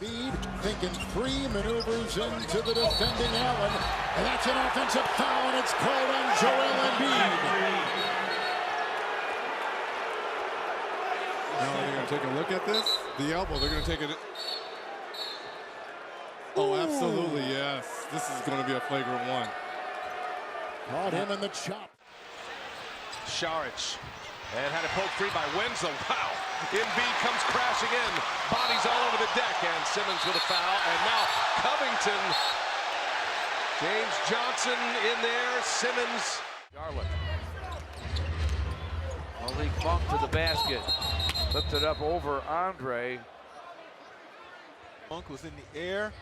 Speed, thinking 3 maneuvers into the defending Allen, and that's an offensive foul, and it's called on Joel Embiid. Now they're going to take a look at this. The elbow, they're going to take it. Oh, absolutely, yes. This is going to be a flagrant one. Caught him in the chop. Saric, and had it poked free by Winslow. Wow. Embiid comes crashing in. Bodies all over the deck, and Simmons with a foul. And now Covington. James Johnson in there. Simmons. Garland. Malik Monk to the basket. Flipped it up over Andre. Monk was in the air.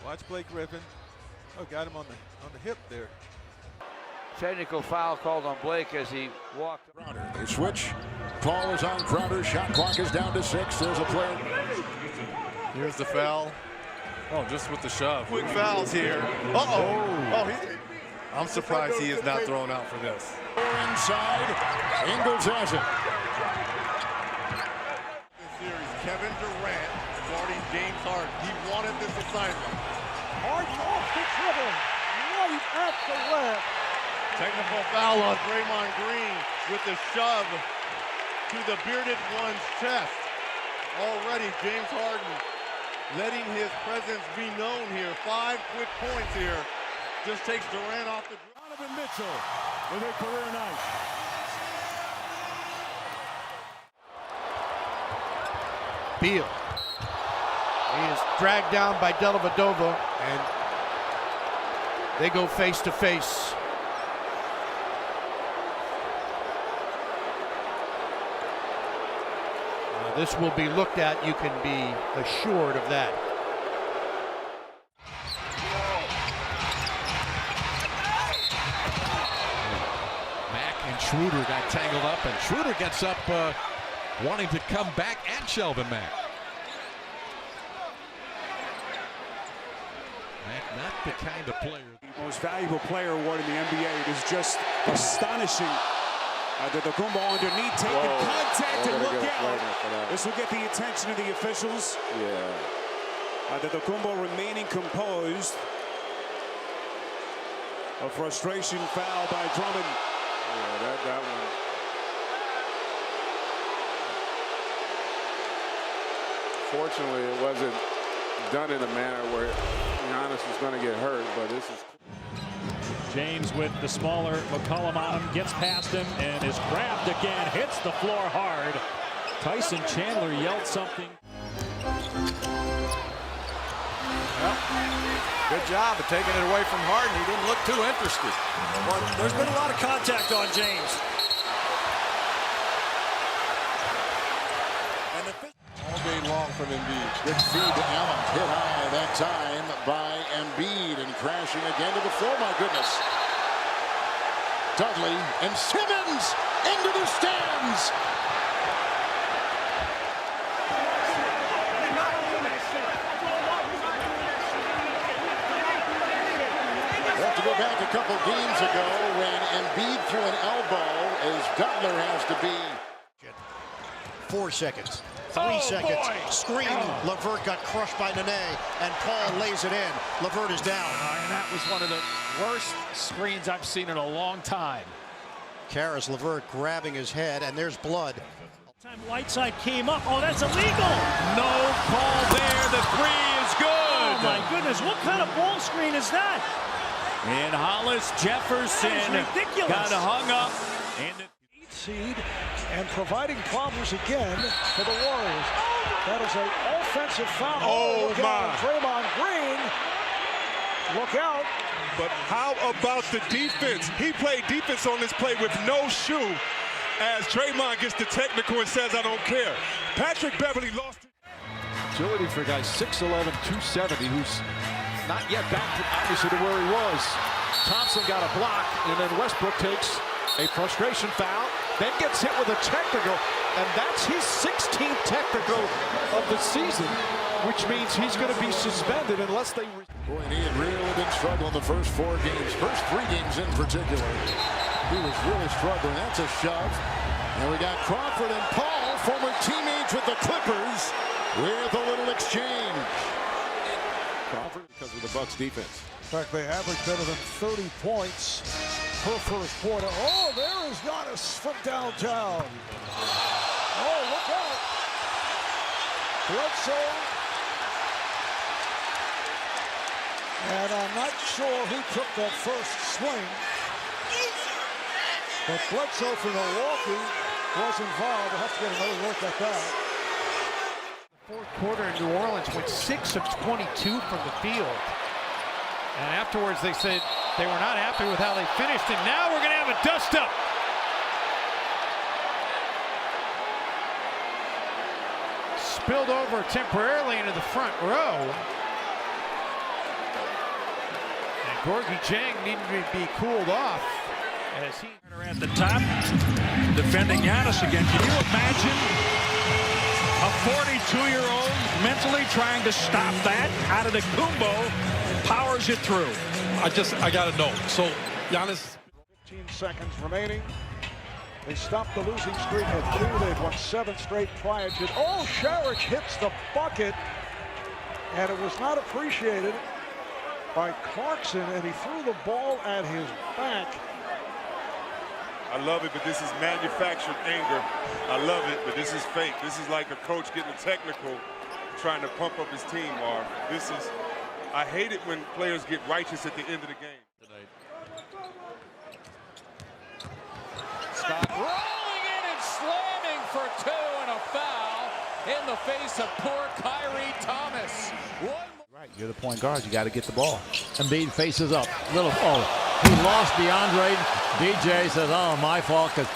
Watch Blake Griffin. Oh, got him on the hip there. Technical foul called on Blake as he walked. They switch. Call is on Crowder. Shot clock is down to 6. There's a play. Here's the foul. Oh, just with the shove. Quick fouls here. Uh-oh. I'm surprised he is not thrown out for this. Inside. Ingles has it. This series, Kevin Durant guarding James Harden. He wanted this assignment. Harden off the dribble. Right at the left. Technical foul on Draymond Green with the shove to the bearded one's chest. Already James Harden letting his presence be known here. 5 quick points here. Just takes Durant off the dribble. Donovan Mitchell with a career night. Beal. He is dragged down by Dellavedova, and they go face to face. This will be looked at, you can be assured of that. Mack and Schroeder got tangled up, and Schroeder gets up wanting to come back at Shelvin Mack. Mack not the kind of player. Most valuable player award in the NBA. It is just astonishing. Antetokounmpo underneath, taking contact, and look out. This will get the attention of the officials. Yeah. Antetokounmpo remaining composed. A frustration foul by Drummond. Yeah, that one. Fortunately, it wasn't done in a manner where Giannis was going to get hurt, but this is. James with the smaller McCollum on him, gets past him and is grabbed again, hits the floor hard. Tyson Chandler yelled something. Well, good job of taking it away from Harden. He didn't look too interested. Well, there's been a lot of contact on James. All day long from Embiid. Good feed to Allen. Hit high that time by Embiid and crashing again to the floor. My goodness. Dudley and Simmons into the stands. We'll have to go back a couple games ago when Embiid threw an elbow as Dudley has to be. 4 seconds. 3 seconds. Screen. LeVert got crushed by Nene, and Paul lays it in. LeVert is down. And that was one of the worst screens I've seen in a long time. Karis LeVert grabbing his head, and there's blood. Time Whiteside came up. Oh, that's illegal. No call there. The three is good. Oh, my goodness. What kind of ball screen is that? And Hollis Jefferson got hung up. And the 8th seed and providing problems again for the Warriors. That is an offensive foul. Oh, look my. out, Draymond Green. Look out. But how about the defense? He played defense on this play with no shoe as Draymond gets the technical and says, I don't care. Patrick Beverly lost it. Agility for a guy 6'11", 270, who's not yet back to, obviously, to where he was. Thompson got a block, and then Westbrook takes a frustration foul, then gets hit with a technical, and that's his 16th technical of the season, which means he's going to be suspended unless they... Boy, and he had really been struggling the first 4 games, first 3 games in particular. He was really struggling. That's a shove. And we got Crawford and Paul, former teammates with the Clippers, with a little exchange. the Bucks defense. In fact, they average better than 30 points per first quarter. Oh, there is Giannis from downtown. Oh, look out. Bledsoe. And I'm not sure who took that first swing. But Bledsoe for Milwaukee was involved. We'll have to get another look at that. Fourth quarter in New Orleans went 6 of 22 from the field. And afterwards they said they were not happy with how they finished, and now we're going to have a dust-up. Spilled over temporarily into the front row. And Gorgie Jang needed to be cooled off as he... At the top, defending Giannis again. Can you imagine a 42-year-old mentally trying to stop that? Antetokounmpo powers it through. I gotta know. So Giannis. 15 seconds remaining. They stopped the losing streak at 2. They've won 7 straight prior to. Oh, Saric hits the bucket, and it was not appreciated by Clarkson, and he threw the ball at his back. I love it, but this is manufactured anger. I love it, but this is fake. This is like a coach getting technical, trying to pump up his team, Marv. This is, I hate it when players get righteous at the end of the game. Tonight. Scott rolling in and slamming for 2 and a foul in the face of poor Kyrie Thomas. Right, you're the point guard. You got to get the ball. Embiid faces up. He lost DeAndre. DJ says, "Oh, my fault," because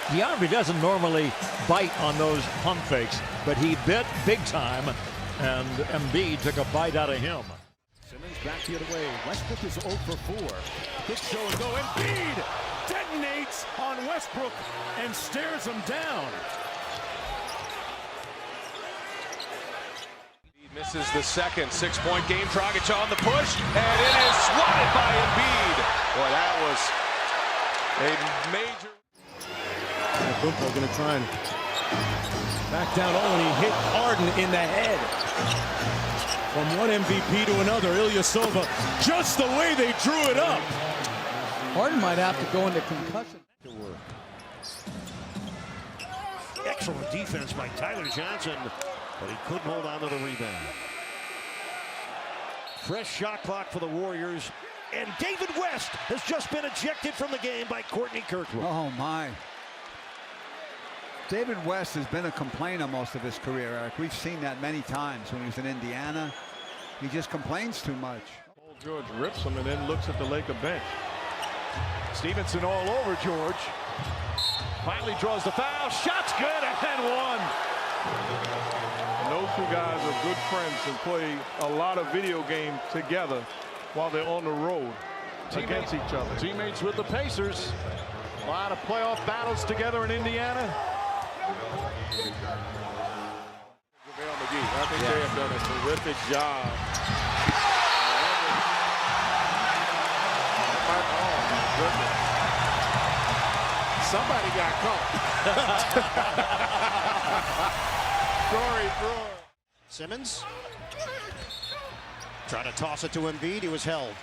DeAndre doesn't normally bite on those pump fakes, but he bit big time, and Embiid took a bite out of him. Simmons back the other way. Westbrook is 0 for 4. Good show and go. Embiid detonates on Westbrook and stares him down. Misses the second 6-point game. Dragic on the push, and it is swatted by Embiid. Boy, that was a major. Antetokounmpo going to try and back down. Oh, and he hit Harden in the head. From one MVP to another, Ilyasova, just the way they drew it up. Harden might have to go into concussion. Excellent defense by Tyler Johnson, but he couldn't hold on to the rebound. Fresh shot clock for the Warriors, and David West has just been ejected from the game by Courtney Kirkwood. Oh, my. David West has been a complainer most of his career, Eric. We've seen that many times when he was in Indiana. He just complains too much. Paul George rips him and then looks at the Laker bench. Stevenson all over George. Finally draws the foul. Shot's good and one. And those two guys are good friends and play a lot of video games together while they're on the road against each other. Teammates with the Pacers. A lot of playoff battles together in Indiana. I think they have done a terrific job. Oh, my goodness. Somebody got caught. Sorry, Troy. Simmons trying to toss it to Embiid. He was held.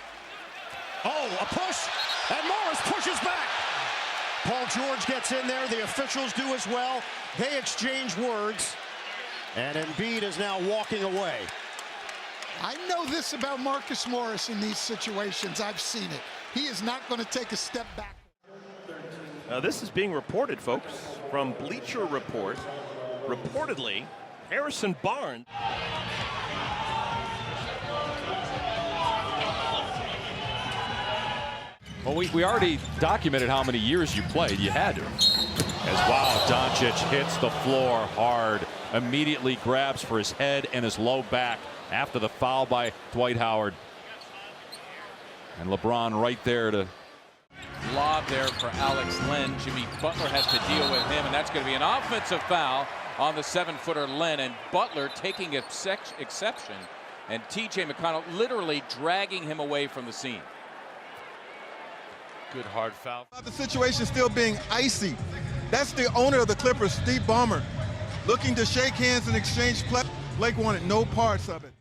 Oh, a push, and Morris pushes back. Paul George gets in there. The officials do as well. They exchange words, and Embiid is now walking away. I know this about Marcus Morris in these situations. I've seen it. He is not going to take a step back. This is being reported, folks, from Bleacher Report. Reportedly, Harrison Barnes. Well, we already documented how many years you played. You had to. As wow, Doncic hits the floor hard. Immediately grabs for his head and his low back after the foul by Dwight Howard. And LeBron right there to... Lob there for Alex Len. Jimmy Butler has to deal with him, and that's going to be an offensive foul on the 7-footer Len, and Butler taking exception, and T.J. McConnell literally dragging him away from the scene. Good hard foul. The situation still being icy. That's the owner of the Clippers, Steve Ballmer, looking to shake hands and exchange play. Blake wanted no parts of it.